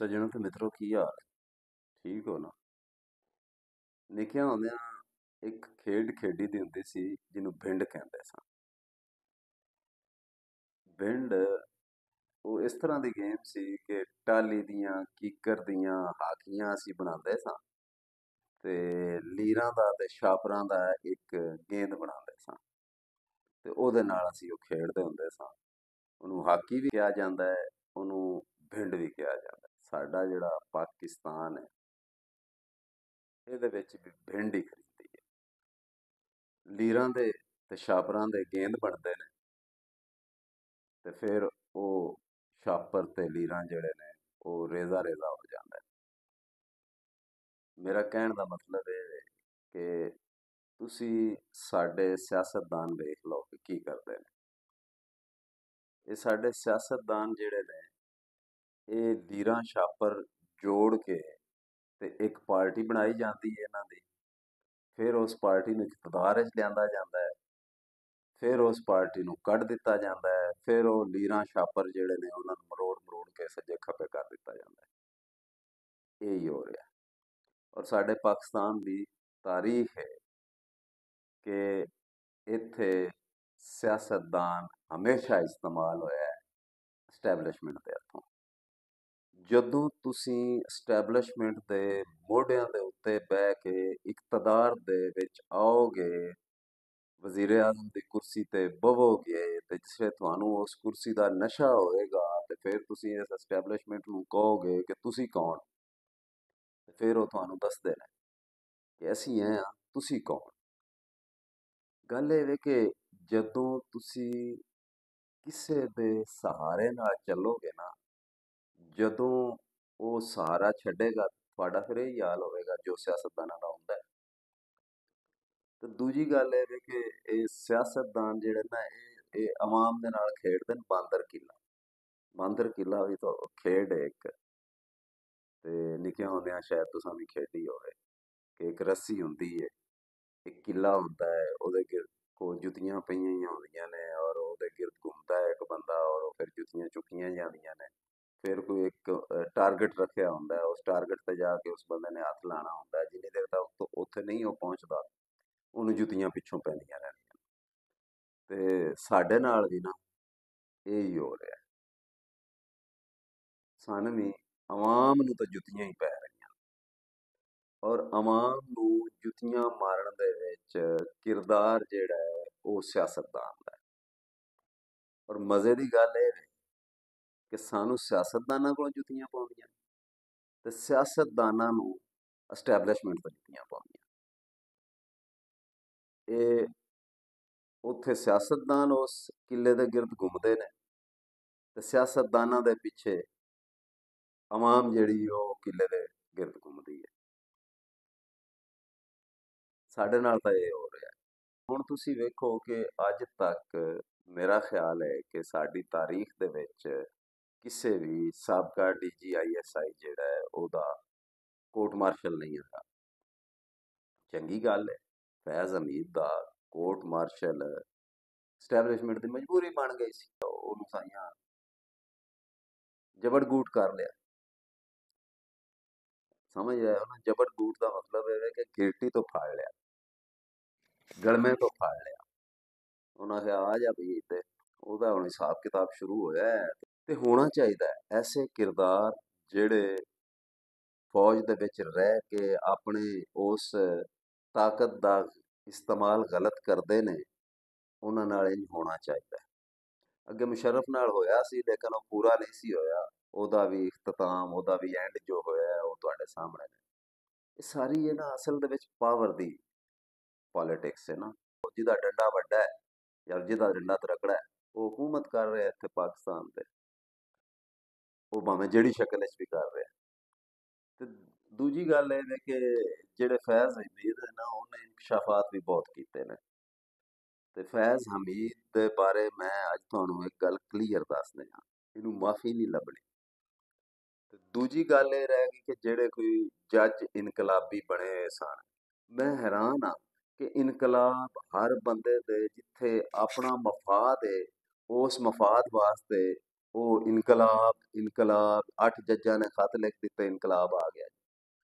ਸੱਜਣੋ ਤੇ ਮਿੱਤਰੋ ਕੀ ਹਾਲ ਹੈ? ਠੀਕ ਹੋ ਨਾ? ਨਿੱਕਿਆਂ ਹੁੰਦਿਆਂ ਇੱਕ ਖੇਡ ਖੇਡੀ ਦੀ ਹੁੰਦੀ ਸੀ ਜਿਹਨੂੰ ਭਿੰਡ ਕਹਿੰਦੇ ਸਨ। ਭਿੰਡ ਉਹ ਇਸ ਤਰ੍ਹਾਂ ਦੀ ਗੇਮ ਸੀ ਕਿ ਟਾਹਲੀ ਦੀਆਂ ਕੀਕਰ ਦੀਆਂ ਹਾਕੀਆਂ ਅਸੀਂ ਬਣਾਉਂਦੇ ਸਾਂ ਤੇ ਲੀਰਾਂ ਦਾ ਤੇ ਛਾਪਰਾਂ ਦਾ ਇੱਕ ਗੇਂਦ ਬਣਾਉਂਦੇ ਸਾਂ ਤੇ ਉਹਦੇ ਨਾਲ ਅਸੀਂ ਉਹ ਖੇਡਦੇ ਹੁੰਦੇ ਸਾਂ। ਉਹਨੂੰ ਹਾਕੀ ਵੀ ਕਿਹਾ ਜਾਂਦਾ ਹੈ, ਉਹਨੂੰ ਭਿੰਡ ਵੀ ਕਿਹਾ ਜਾਂਦਾ ਹੈ। ਸਾਡਾ ਜਿਹੜਾ ਪਾਕਿਸਤਾਨ ਹੈ ਇਹਦੇ ਵਿੱਚ ਵੀ ਭਿੰਡ ਹੀ ਖਰੀਦੀ ਹੈ। ਲੀਰਾਂ ਦੇ ਤੇ ਛਾਪਰਾਂ ਦੇ ਗੇਂਦ ਬਣਦੇ ਨੇ ਤੇ ਫਿਰ ਉਹ ਛਾਪਰ ਤੇ ਲੀਰਾਂ ਜਿਹੜੇ ਨੇ ਉਹ ਰੇਜ਼ਾ ਰੇਜ਼ਾ ਹੋ ਜਾਂਦਾ ਹੈ। ਮੇਰਾ ਕਹਿਣ ਦਾ ਮਤਲਬ ਇਹ ਹੈ ਕਿ ਤੁਸੀਂ ਸਾਡੇ ਸਿਆਸਤਦਾਨ ਵੇਖ ਲਓ ਕਿ ਕੀ ਕਰਦੇ ਨੇ। ਇਹ ਸਾਡੇ ਸਿਆਸਤਦਾਨ ਜਿਹੜੇ ਨੇ ਇਹ ਲੀਰਾਂ ਛਾਪਰ ਜੋੜ ਕੇ ਤੇ ਇੱਕ ਪਾਰਟੀ ਬਣਾਈ ਜਾਂਦੀ ਹੈ ਇਹਨਾਂ ਦੀ। ਫਿਰ ਉਸ ਪਾਰਟੀ ਨੂੰ ਇਕਤਦਾਰ 'ਚ ਲਿਆਂਦਾ ਜਾਂਦਾ ਹੈ, ਫਿਰ ਉਸ ਪਾਰਟੀ ਨੂੰ ਕੱਢ ਦਿੱਤਾ ਜਾਂਦਾ ਹੈ, ਫਿਰ ਉਹ ਲੀਰਾਂ ਛਾਪਰ ਜਿਹੜੇ ਨੇ ਉਹਨਾਂ ਨੂੰ ਮਰੋੜ ਮਰੋੜ ਕੇ ਸੱਜੇ ਖੱਬੇ ਕਰ ਦਿੱਤਾ ਜਾਂਦਾ ਹੈ। ਇਹ ਹੀ ਹੋ ਰਿਹਾ। ਔਰ ਸਾਡੇ ਪਾਕਿਸਤਾਨ ਦੀ ਤਾਰੀਖ ਹੈ ਕਿ ਇੱਥੇ ਸਿਆਸਤਦਾਨ ਹਮੇਸ਼ਾ ਇਸਤੇਮਾਲ ਹੋਇਆ ਹੈ ਸਟੈਬਲਿਸ਼ਮੈਂਟ ਦੇ ਹੱਥੋਂ। ਜਦੋਂ ਤੁਸੀਂ ਸਟੈਬਲਿਸ਼ਮੈਂਟ ਦੇ ਮੋਢਿਆਂ ਦੇ ਉੱਤੇ ਬਹਿ ਕੇ ਇਕਤਦਾਰ ਦੇ ਵਿੱਚ ਆਓਗੇ, ਵਜ਼ੀਰ ਆਜ਼ਮ ਦੀ ਕੁਰਸੀ ਤੇ ਬਵੋਗੇ ਤੇ ਜਿਸੇ ਤੁਹਾਨੂੰ ਉਸ ਕੁਰਸੀ ਦਾ ਨਸ਼ਾ ਹੋਏਗਾ ਤੇ ਫਿਰ ਤੁਸੀਂ ਇਸ ਐਸਟੈਬਲਿਸ਼ਮੈਂਟ ਨੂੰ ਕਹੋਗੇ ਕਿ ਤੁਸੀਂ ਕੌਣ, ਤੇ ਫਿਰ ਉਹ ਤੁਹਾਨੂੰ ਦੱਸਦੇ ਨੇ ਕਿ ਅਸੀਂ ਇਹ ਹਾਂ, ਤੁਸੀਂ ਕੌਣ। ਗੱਲ ਇਹ ਵੇ ਕਿ ਜਦੋਂ ਤੁਸੀਂ ਕਿਸੇ ਦੇ ਸਹਾਰੇ ਨਾਲ ਚੱਲੋਗੇ ਨਾ, ਜਦੋਂ ਉਹ ਸਹਾਰਾ ਛੱਡੇਗਾ ਤੁਹਾਡਾ ਫਿਰ ਇਹ ਹਾਲ ਹੋਵੇਗਾ ਜੋ ਸਿਆਸਤਦਾਨਾਂ ਦਾ ਹੁੰਦਾ ਹੈ। ਤੇ ਦੂਜੀ ਗੱਲ ਇਹ ਵੇ ਕਿ ਇਹ ਸਿਆਸਤਦਾਨ ਜਿਹੜੇ ਨਾ ਇਹ ਆਵਾਮ ਦੇ ਨਾਲ ਖੇਡਦੇ ਨੇ ਬਾਂਦਰ ਕਿੱਲਾ। ਬਾਂਦਰ ਕਿੱਲਾ ਵੀ ਤਾਂ ਖੇਡ ਹੈ ਇੱਕ, ਤੇ ਨਿੱਕਿਆਂ ਹੁੰਦਿਆਂ ਸ਼ਾਇਦ ਤੁਸੀਂ ਵੀ ਖੇਡੀ ਹੋਵੇ ਕਿ ਇੱਕ ਰੱਸੀ ਹੁੰਦੀ ਹੈ, ਇੱਕ ਕਿੱਲਾ ਹੁੰਦਾ ਹੈ, ਉਹਦੇ ਕੋਲ ਜੁੱਤੀਆਂ ਪਈਆਂ ਹੀ ਹੁੰਦੀਆਂ ਨੇ ਔਰ ਉਹਦੇ ਗਿਰਦ ਘੁੰਮਦਾ ਹੈ ਇੱਕ ਬੰਦਾ ਔਰ ਉਹ ਫਿਰ ਜੁੱਤੀਆਂ ਚੁੱਕੀਆਂ ਜਾਂਦੀਆਂ ਨੇ। ਫਿਰ ਕੋਈ ਇੱਕ ਟਾਰਗੇਟ ਰੱਖਿਆ ਹੁੰਦਾ ਹੈ, ਉਸ ਟਾਰਗੇਟ ਤੇ ਜਾ ਕੇ ਉਸ ਬੰਦੇ ਨੇ ਹੱਥ ਲਾਣਾ ਹੁੰਦਾ ਹੈ। ਜਿੰਨੀ ਦੇਰ ਤੱਕ ਉੱਥੇ ਨਹੀਂ ਉਹ ਪਹੁੰਚਦਾ ਉਹਨੂੰ ਜੁੱਤੀਆਂ ਪਿੱਛੋਂ ਪੈਂਦੀਆਂ ਰਹਿੰਦੀਆਂ। ਤੇ ਸਾਡੇ ਨਾਲ ਵੀ ਨਾ ਇਹ ਹੀ ਹੋ ਰਿਹਾ। ਸਾਨੂੰ ਵੀ ਆਵਾਮ ਨੂੰ ਤਾਂ ਜੁੱਤੀਆਂ ਹੀ ਪੈ ਰਹੀਆਂ ਔਰ ਆਵਾਮ ਨੂੰ ਜੁੱਤੀਆਂ ਮਾਰਨ ਦੇ ਵਿੱਚ ਕਿਰਦਾਰ ਜਿਹੜਾ ਹੈ ਉਹ ਸਿਆਸਤਦਾਨ ਦਾ ਹੈ। ਔਰ ਮਜ਼ੇ ਦੀ ਗੱਲ ਇਹ ਹੈ ਕਿ ਸਾਨੂੰ ਸਿਆਸਤਦਾਨਾਂ ਕੋਲੋਂ ਜੁੱਤੀਆਂ ਪਾਉਂਦੀਆਂ ਤੇ ਸਿਆਸਤਦਾਨਾਂ ਨੂੰ ਐਸਟੈਬਲਿਸ਼ਮੈਂਟ ਤੋਂ ਜੁੱਤੀਆਂ ਪਾਉਂਦੀਆਂ। ਇਹ ਉੱਥੇ ਸਿਆਸਤਦਾਨ ਉਸ ਕਿਲੇ ਦੇ ਗਿਰਦ ਘੁੰਮਦੇ ਨੇ ਤੇ ਸਿਆਸਤਦਾਨਾਂ ਦੇ ਪਿੱਛੇ ਆਵਾਮ ਜਿਹੜੀ ਉਹ ਕਿਲੇ ਦੇ ਗਿਰਦ ਘੁੰਮਦੀ ਹੈ। ਸਾਡੇ ਨਾਲ ਤਾਂ ਇਹ ਹੋ ਰਿਹਾ। ਹੁਣ ਤੁਸੀਂ ਵੇਖੋ ਕਿ ਅੱਜ ਤੱਕ ਮੇਰਾ ਖਿਆਲ ਹੈ ਕਿ ਸਾਡੀ ਤਾਰੀਖ ਦੇ ਵਿੱਚ ਕਿਸੇ ਵੀ ਸਾਬਕਾ DGISI ਜਿਹੜਾ ਹੈ ਉਹਦਾ ਕੋਰਟ ਮਾਰਸ਼ਲ ਨਹੀਂ ਹੋਇਆ। ਚੰਗੀ ਗੱਲ ਹੈ, ਫੈਜ਼ ਹਮੀਦ ਦਾ ਕੋਰਟ ਮਾਰਸ਼ਲ ਸਟੈਬਲਿਸ਼ਮੈਂਟ ਦੀ ਮਜਬੂਰੀ ਬਣ ਗਈ ਸੀ, ਉਹਨੂੰ ਸਾਈਆਂ ਜਬੜ-ਗੂਟ ਕਰ ਲਿਆ। ਸਮਝ ਆਇਆ ਨਾ? ਜਬੜ-ਗੂਟ ਦਾ ਮਤਲਬ ਇਹ ਹੈ ਕਿ ਗਿਰਟੀ ਤੋਂ ਫੜ ਲਿਆ, ਗਲਮੇ ਤੋਂ ਫੜ ਲਿਆ। ਉਹਨਾਂ ਕਿਹਾ ਆ ਜਾ ਵੀ ਤੇ ਉਹਦਾ ਹੁਣ ਹਿਸਾਬ ਕਿਤਾਬ ਸ਼ੁਰੂ ਹੋਇਆ ਹੈ। ਤੇ ਹੋਣਾ ਚਾਹੀਦਾ ਹੈ ਐਸੇ ਕਿਰਦਾਰ ਜਿਹੜੇ ਫੌਜ ਦੇ ਵਿੱਚ ਰਹਿ ਕੇ ਆਪਣੇ ਉਸ ਤਾਕਤ ਦਾ ਇਸਤੇਮਾਲ ਗਲਤ ਕਰਦੇ ਨੇ, ਉਹਨਾਂ ਨਾਲ ਇੰਝ ਹੋਣਾ ਚਾਹੀਦਾ ਹੈ। ਅੱਗੇ ਮੁਸ਼ਰਫ ਨਾਲ ਹੋਇਆ ਸੀ ਲੇਕਿਨ ਉਹ ਪੂਰਾ ਨਹੀਂ ਸੀ ਹੋਇਆ। ਉਹਦਾ ਵੀ ਇਖਤਤਾਮ, ਉਹਦਾ ਵੀ ਐਂਡ ਜੋ ਹੋਇਆ ਉਹ ਤੁਹਾਡੇ ਸਾਹਮਣੇ ਨੇ। ਇਹ ਸਾਰੀ ਇਹ ਨਾ ਅਸਲ ਦੇ ਵਿੱਚ ਪਾਵਰ ਦੀ ਪੋਲਿਟਿਕਸ ਹੈ ਨਾ। ਜਿਹਦਾ ਡੰਡਾ ਵੱਡਾ ਹੈ ਜਾਂ ਜਿਹਦਾ ਡੰਡਾ ਤਕੜਾ ਹੈ ਉਹ ਹਕੂਮਤ ਕਰ ਰਿਹਾ ਇੱਥੇ ਪਾਕਿਸਤਾਨ ਤੇ, ਉਹ ਭਾਵੇਂ ਜਿਹੜੀ ਸ਼ਕਲ ਵਿੱਚ ਵੀ ਕਰ ਰਿਹਾ। ਤੇ ਦੂਜੀ ਗੱਲ ਇਹ ਹੈ ਕਿ ਜਿਹੜੇ ਫੈਜ਼ ਹਮੀਦ ਹੈ ਨਾ ਉਹਨੇ ਇਨਕਸ਼ਾਫਾਤ ਵੀ ਬਹੁਤ ਕੀਤੇ ਨੇ। ਤੇ ਫੈਜ਼ ਹਮੀਦ ਦੇ ਬਾਰੇ ਮੈਂ ਅੱਜ ਤੁਹਾਨੂੰ ਇੱਕ ਗੱਲ ਕਲੀਅਰ ਦੱਸ ਦਿਆਂ, ਇਹਨੂੰ ਮਾਫੀ ਨਹੀਂ ਲੱਭਣੀ। ਤੇ ਦੂਜੀ ਗੱਲ ਇਹ ਰਹਿ ਗਈ ਕਿ ਜਿਹੜੇ ਕੋਈ ਜੱਜ ਇਨਕਲਾਬੀ ਬਣੇ ਹੋਏ ਸਨ, ਮੈਂ ਹੈਰਾਨ ਹਾਂ ਕਿ ਇਨਕਲਾਬ ਹਰ ਬੰਦੇ ਦੇ ਜਿੱਥੇ ਆਪਣਾ ਮਫਾਦ ਹੈ ਉਸ ਮਫਾਦ ਵਾਸਤੇ ਉਹ ਇਨਕਲਾਬ 8 ਜੱਜਾਂ ਨੇ ਖਤ ਲਿਖ ਦਿੱਤੇ, ਇਨਕਲਾਬ ਆ ਗਿਆ।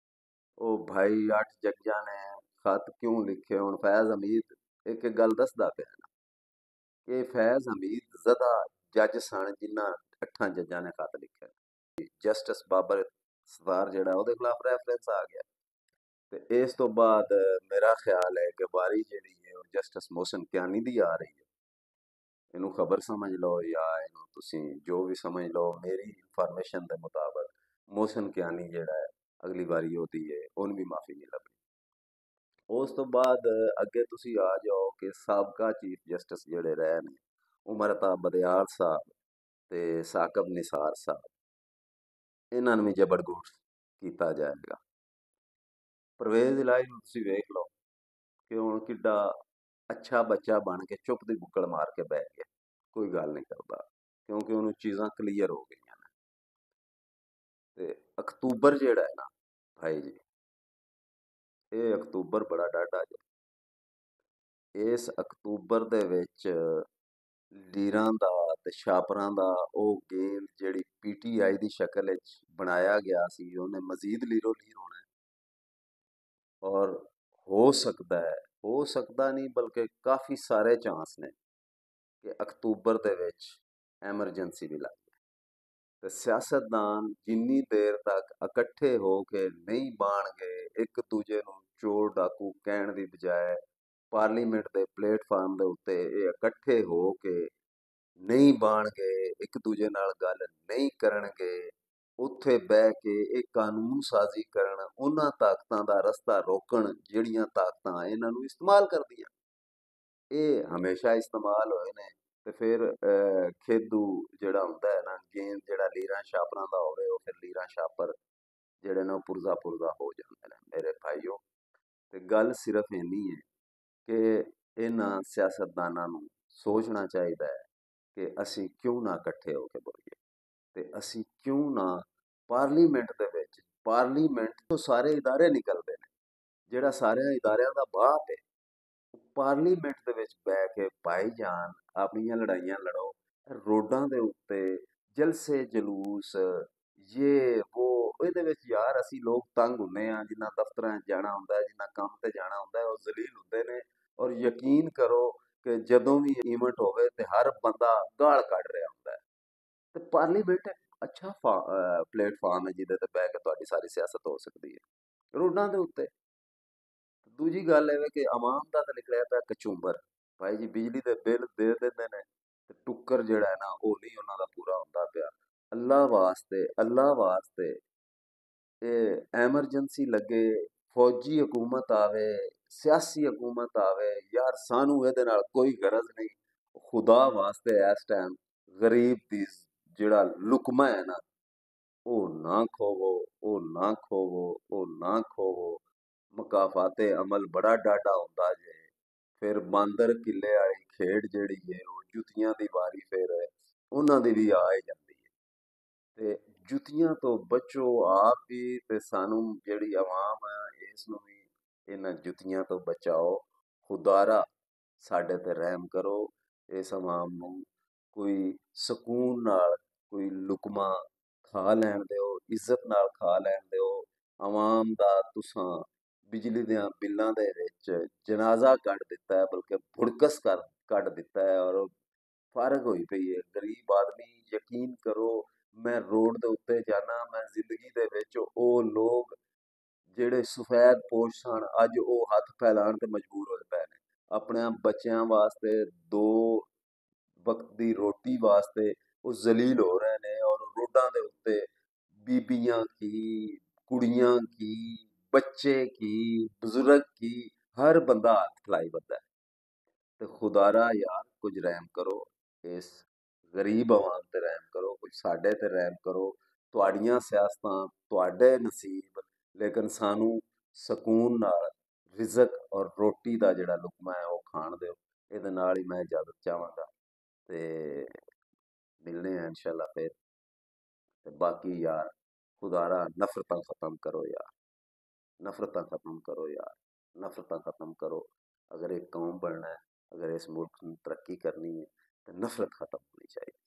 ਉਹ ਭਾਈ 8 ਜੱਜਾਂ ਨੇ ਖਤ ਕਿਉਂ ਲਿਖੇ? ਹੁਣ ਫੈਜ਼ ਹਮੀਦ ਇੱਕ ਇੱਕ ਗੱਲ ਦੱਸਦਾ ਪਿਆ ਨਾ ਕਿ ਫੈਜ਼ ਹਮੀਦ ਜ਼ਦਾ ਜੱਜ ਸਨ ਜਿਨ੍ਹਾਂ 8 ਜੱਜਾਂ ਨੇ ਖਤ ਲਿਖਿਆ। ਜਸਟਿਸ ਬਾਬਰ ਸਤਾਰ ਜਿਹੜਾ ਉਹਦੇ ਖਿਲਾਫ ਰੈਫਰੈਂਸ ਆ ਗਿਆ। ਤੇ ਇਸ ਤੋਂ ਬਾਅਦ ਮੇਰਾ ਖਿਆਲ ਹੈ ਕਿ ਵਾਰੀ ਜਿਹੜੀ ਹੈ ਉਹ ਜਸਟਿਸ ਮੋਹਸਿਨ ਕਿਆਨੀ ਦੀ ਆ ਰਹੀ ਹੈ। ਇਹਨੂੰ ਖਬਰ ਸਮਝ ਲਓ ਜਾਂ ਇਹਨੂੰ ਤੁਸੀਂ ਜੋ ਵੀ ਸਮਝ ਲਓ, ਮੇਰੀ ਇਨਫੋਰਮੇਸ਼ਨ ਦੇ ਮੁਤਾਬਕ ਮੋਹਸਿਨ ਕਿਆਨੀ ਜਿਹੜਾ ਹੈ ਅਗਲੀ ਵਾਰੀ ਉਹਦੀ ਹੈ, ਉਹਨੂੰ ਵੀ ਮਾਫੀ ਨਹੀਂ ਲੱਭਣੀ। ਉਸ ਤੋਂ ਬਾਅਦ ਅੱਗੇ ਤੁਸੀਂ ਆ ਜਾਓ ਕਿ ਸਾਬਕਾ ਚੀਫ ਜਸਟਿਸ ਜਿਹੜੇ ਰਹੇ ਨੇ ਉਮਰ ਅਤਾ ਬਦਿਆਲ ਸਾਹਿਬ ਤੇ ਸਾਕਬ ਨਿਸਾਰ ਸਾਹਿਬ, ਇਹਨਾਂ ਨੂੰ ਵੀ ਜਬਰਦਸਤ ਕੀਤਾ ਜਾਏਗਾ। ਪਰਵੇਜ਼ ਇਲਾਹੀ ਨੂੰ ਤੁਸੀਂ ਵੇਖ ਲਓ ਕਿ ਹੁਣ ਕਿੱਡਾ ਅੱਛਾ ਬੱਚਾ ਬਣ ਕੇ ਚੁੱਪ ਦੀ ਬੁੱਕਲ ਮਾਰ ਕੇ ਬਹਿ ਗਿਆ, ਕੋਈ ਗੱਲ ਨਹੀਂ ਕਰਦਾ ਕਿਉਂਕਿ ਉਹਨੂੰ ਚੀਜ਼ਾਂ ਕਲੀਅਰ ਹੋ ਗਈਆਂ ਨੇ। ਤੇ ਅਕਤੂਬਰ ਜਿਹੜਾ ਹੈ ਨਾ ਭਾਈ ਜੀ, ਇਹ ਅਕਤੂਬਰ ਬੜਾ ਡਾਢਾ ਜੀ। ਇਸ ਅਕਤੂਬਰ ਦੇ ਵਿੱਚ ਲੀਰਾਂ ਦਾ ਤੇ ਛਾਪਰਾਂ ਦਾ ਉਹ ਗੇਮ ਜਿਹੜੀ ਪੀਟੀਆਈ ਦੀ ਸ਼ਕਲ ਵਿੱਚ ਬਣਾਇਆ ਗਿਆ ਸੀ, ਉਹਨੇ ਮਜ਼ੀਦ ਲੀਰੋ ਲੀਰ ਹੋਣਾ। ਔਰ ਹੋ ਸਕਦਾ ਨਹੀਂ ਬਲਕਿ ਕਾਫੀ ਸਾਰੇ ਚਾਂਸ ਨੇ ਕਿ ਅਕਤੂਬਰ ਦੇ ਵਿੱਚ ਐਮਰਜੈਂਸੀ ਵੀ ਲੱਗ ਜਾਏ। ਤੇ ਸਿਆਸਤਦਾਨ ਜਿੰਨੀ ਦੇਰ ਤੱਕ ਇਕੱਠੇ ਹੋ ਕੇ ਨਹੀਂ ਬਾਣਗੇ, ਇੱਕ ਦੂਜੇ ਨੂੰ ਚੋਰ ਡਾਕੂ ਕਹਿਣ ਦੀ ਬਜਾਏ ਪਾਰਲੀਮੈਂਟ ਦੇ ਪਲੇਟਫਾਰਮ ਦੇ ਉੱਤੇ ਇਹ ਇਕੱਠੇ ਹੋ ਕੇ ਨਹੀਂ ਬਾਣਗੇ, ਇੱਕ ਦੂਜੇ ਨਾਲ ਗੱਲ ਨਹੀਂ ਕਰਨਗੇ, ਉੱਥੇ ਬਹਿ ਕੇ ਇਹ ਕਾਨੂੰਨ ਸਾਜ਼ੀ ਕਰਨ, ਉਹਨਾਂ ਤਾਕਤਾਂ ਦਾ ਰਸਤਾ ਰੋਕਣ ਜਿਹੜੀਆਂ ਤਾਕਤਾਂ ਇਹਨਾਂ ਨੂੰ ਇਸਤੇਮਾਲ ਕਰਦੀਆਂ। ਇਹ ਹਮੇਸ਼ਾ ਇਸਤੇਮਾਲ ਹੋਏ ਨੇ। ਤੇ ਫਿਰ ਖੇਦੂ ਜਿਹੜਾ ਹੁੰਦਾ ਹੈ ਨਾ ਗੇਂਦ, ਜਿਹੜਾ ਲੀਰਾਂ ਛਾਪਰਾਂ ਦਾ ਹੋਵੇ, ਉਹ ਫਿਰ ਲੀਰਾਂ ਛਾਪਰ ਜਿਹੜੇ ਨੇ ਉਹ ਪੁਰਜ਼ਾ ਹੋ ਜਾਂਦੇ ਨੇ ਮੇਰੇ ਭਾਈਓ। ਤੇ ਗੱਲ ਸਿਰਫ ਇੰਨੀ ਹੈ ਕਿ ਇਹਨਾਂ ਸਿਆਸਤਦਾਨਾਂ ਨੂੰ ਸੋਚਣਾ ਚਾਹੀਦਾ ਹੈ ਕਿ ਅਸੀਂ ਕਿਉਂ ਨਾ ਇਕੱਠੇ ਹੋ ਕੇ ਬੋਲੀਏ, ਤੇ ਅਸੀਂ ਕਿਉਂ ਨਾ ਪਾਰਲੀਮੈਂਟ ਦੇ ਵਿੱਚ, ਪਾਰਲੀਮੈਂਟ ਤੋਂ ਸਾਰੇ ਇਦਾਰੇ ਨਿਕਲਦੇ ਨੇ, ਜਿਹੜਾ ਸਾਰਿਆਂ ਇਦਾਰਿਆਂ ਦਾ ਬਾਪ ਹੈ, ਪਾਰਲੀਮੈਂਟ ਦੇ ਵਿੱਚ ਬਹਿ ਕੇ ਭਾਈ ਜਾਨ ਆਪਣੀਆਂ ਲੜਾਈਆਂ ਲੜੋ। ਰੋਡਾਂ ਦੇ ਉੱਤੇ ਜਲਸੇ ਜਲੂਸ ਉਹ ਇਹਦੇ ਵਿੱਚ ਯਾਰ ਅਸੀਂ ਲੋਕ ਤੰਗ ਹੁੰਦੇ ਆ, ਜਿਨ੍ਹਾਂ ਦਫ਼ਤਰਾਂ 'ਚ ਜਾਣਾ ਹੁੰਦਾ, ਜਿਨ੍ਹਾਂ ਕੰਮ ਤੇ ਜਾਣਾ ਹੁੰਦਾ, ਉਹ ਜ਼ਲੀਲ ਹੁੰਦੇ ਨੇ। ਔਰ ਯਕੀਨ ਕਰੋ ਕਿ ਜਦੋਂ ਵੀ ਈਵੈਂਟ ਹੋਵੇ ਤੇ ਹਰ ਬੰਦਾ ਗਾਲ ਕੱਢ ਰਿਹਾ ਹੁੰਦਾ ਹੈ। ਤੇ ਪਾਰਲੀਮੈਂਟ ਅੱਛਾ ਪਲੇਟਫਾਰਮ ਹੈ ਜਿਹਦੇ ਤੇ ਬਹਿ ਕੇ ਤੁਹਾਡੀ ਸਾਰੀ ਸਿਆਸਤ ਹੋ ਸਕਦੀ ਹੈ ਰੋਡਾਂ ਦੇ ਉੱਤੇ। ਦੂਜੀ ਗੱਲ ਇਹ ਕਿ ਆਵਾਮ ਦਾ ਤਾਂ ਨਿਕਲਿਆ ਪਿਆ ਕਚੂੰਬਰ। ਭਾਈ ਜੀ ਬਿਜਲੀ ਦੇ ਬਿੱਲ ਦੇ ਦਿੰਦੇ ਨੇ ਤੇ ਟੁੱਕਰ ਜਿਹੜਾ ਹੈ ਨਾ ਉਹ ਨਹੀਂ ਉਹਨਾਂ ਦਾ ਪੂਰਾ ਹੁੰਦਾ ਪਿਆ। ਅੱਲਾ ਵਾਸਤੇ ਇਹ ਐਮਰਜੈਂਸੀ ਲੱਗੇ, ਫੌਜੀ ਹਕੂਮਤ ਆਵੇ, ਸਿਆਸੀ ਹਕੂਮਤ ਆਵੇ, ਯਾਰ ਸਾਨੂੰ ਇਹਦੇ ਨਾਲ ਕੋਈ ਗਰਜ਼ ਨਹੀਂ। ਖੁਦਾ ਵਾਸਤੇ ਇਸ ਟਾਈਮ ਗਰੀਬ ਦੀ ਜਿਹੜਾ ਲੁਕਮਾ ਹੈ ਨਾ ਉਹ ਨਾ ਖੋਵੋ, ਉਹ ਨਾ ਖੋਵੋ, ਉਹ ਨਾ ਖੋਵੋ। ਮੁਕਾਫਾਤੇ ਅਮਲ ਬੜਾ ਡਾਢਾ ਹੁੰਦਾ ਜੇ। ਫਿਰ ਬਾਂਦਰ ਕਿੱਲੇ ਵਾਲੀ ਖੇਡ ਜਿਹੜੀ ਹੈ ਉਹ ਜੁੱਤੀਆਂ ਦੀ ਵਾਰੀ ਫਿਰ ਉਹਨਾਂ ਦੀ ਵੀ ਆ ਹੀ ਜਾਂਦੀ ਹੈ। ਤੇ ਜੁੱਤੀਆਂ ਤੋਂ ਬਚੋ ਆਪ ਵੀ, ਤੇ ਸਾਨੂੰ ਜਿਹੜੀ ਆਵਾਮ ਹੈ ਇਸ ਨੂੰ ਵੀ ਇਹਨਾਂ ਜੁੱਤੀਆਂ ਤੋਂ ਬਚਾਓ। ਖੁਦਾਰਾ ਸਾਡੇ ਤੇ ਰਹਿਮ ਕਰੋ, ਇਸ ਆਵਾਮ ਨੂੰ ਕੋਈ ਸਕੂਨ ਨਾਲ ਕੋਈ ਲੁਕਮਾ ਖਾ ਲੈਣ ਦਿਓ, ਇੱਜ਼ਤ ਨਾਲ ਖਾ ਲੈਣ ਦਿਓ। ਆਵਾਮ ਦਾ ਤੁਸਾਂ ਬਿਜਲੀ ਦੇ ਬਿੱਲਾਂ ਦੇ ਵਿੱਚ ਜਨਾਜ਼ਾ ਕੱਢ ਦਿੱਤਾ ਹੈ, ਬਲਕਿ ਭੁੜਕਸ ਕੱਢ ਦਿੱਤਾ ਹੈ ਔਰ ਫਾਰਗ ਹੋਈ ਪਈ ਹੈ ਗਰੀਬ ਆਦਮੀ। ਯਕੀਨ ਕਰੋ ਮੈਂ ਰੋਡ ਦੇ ਉੱਤੇ ਜਾਣਾ, ਮੈਂ ਜ਼ਿੰਦਗੀ ਦੇ ਵਿੱਚ ਉਹ ਲੋਕ ਜਿਹੜੇ ਸਫੈਦ ਪੋਸ਼ ਸਨ ਅੱਜ ਉਹ ਹੱਥ ਫੈਲਾਉਣ ਤੇ ਮਜਬੂਰ ਹੋਏ ਪਏ ਨੇ ਆਪਣੇ ਬੱਚਿਆਂ ਵਾਸਤੇ, 2 ਵਕਤ ਦੀ ਰੋਟੀ ਵਾਸਤੇ ਉਹ ਜ਼ਲੀਲ ਹੋ ਰਹੇ ਨੇ। ਔਰ ਰੋਡਾਂ ਦੇ ਉੱਤੇ ਬੀਬੀਆਂ ਕੀ, ਕੁੜੀਆਂ ਕੀ, ਬੱਚੇ ਕੀ, ਬਜ਼ੁਰਗ ਕੀ, ਹਰ ਬੰਦਾ ਹੱਥ ਫੈਲਾਈ ਬੱਧਾ ਹੈ। ਤੇ ਖੁਦਾਰਾ ਯਾਰ ਕੁਝ ਰਹਿਮ ਕਰੋ, ਇਸ ਗਰੀਬ ਆਵਾਮ ਤੇ ਰਹਿਮ ਕਰੋ, ਕੁਝ ਸਾਡੇ ਤੇ ਰਹਿਮ ਕਰੋ। ਤੁਹਾਡੀਆਂ ਸਿਆਸਤਾਂ ਤੁਹਾਡੇ ਨਸੀਬ, ਲੇਕਿਨ ਸਾਨੂੰ ਸਕੂਨ ਨਾਲ ਰਿਜ਼ਕ ਔਰ ਰੋਟੀ ਦਾ ਜਿਹੜਾ ਲੁਕਮਾ ਹੈ ਉਹ ਖਾਣ ਦਿਓ। ਇਹਦੇ ਨਾਲ ਹੀ ਮੈਂ ਇਜਾਜ਼ਤ ਚਾਹਾਂਗਾ ਤੇ ਮਿਲਨੇ ਆ ਇਨਸ਼ਾਅੱਲਾ ਫਿਰ। ਤੇ ਬਾਕੀ ਯਾਰ ਖੁਦਾਰਾ ਨਫ਼ਰਤਾਂ ख़त्म करो यार, नफ़रतां ख़त्म करो यार, नफ़रतां ख़त्म करो। अगर एक कौम बनना है, अगर इस मुल्क में तरक्की करनी है तो नफ़रत ख़त्म होनी चाहिए।